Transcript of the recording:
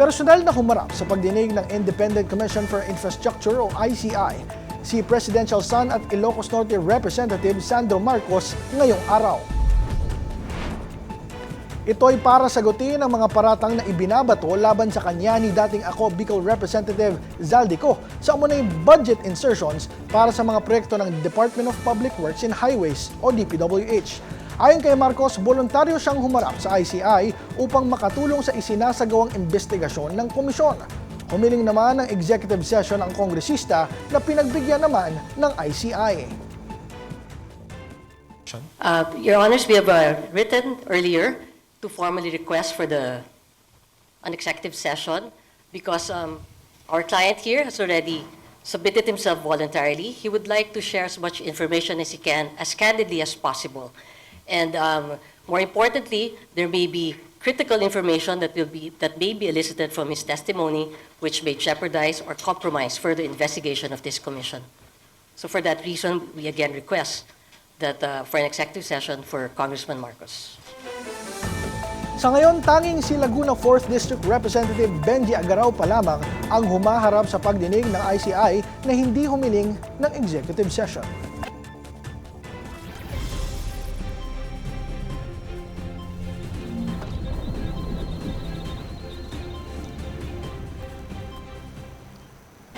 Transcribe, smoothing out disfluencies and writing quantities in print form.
Personal na humarap sa pagdinig ng Independent Commission for Infrastructure o ICI si Presidential Son at Ilocos Norte Representative Sandro Marcos ngayong araw. Ito ay para sagutin ang mga paratang na ibinabato laban sa kanya ni dating Ako Bicol Representative Zaldico sa umunay budget insertions para sa mga proyekto ng Department of Public Works and Highways o DPWH. Ayon kay Marcos, voluntaryo siyang humarap sa ICI upang makatulong sa isinasagawang investigasyon ng komisyon. Humiling naman ng executive session ang kongresista na pinagbigyan naman ng ICI. Your Honors, we have written earlier to formally request for an executive session because our client here has already submitted himself voluntarily. He would like to share as much information as he can, as candidly as possible. And more importantly, there may be critical information that may be elicited from his testimony, which may jeopardize or compromise further investigation of this commission. So for that reason, we again request that for an executive session for Congressman Marcos. Sa ngayon, tanging si Laguna 4th District Representative Benji Agaraw pa lamang ang humaharap sa pagdinig ng ICI na hindi humiling ng executive session.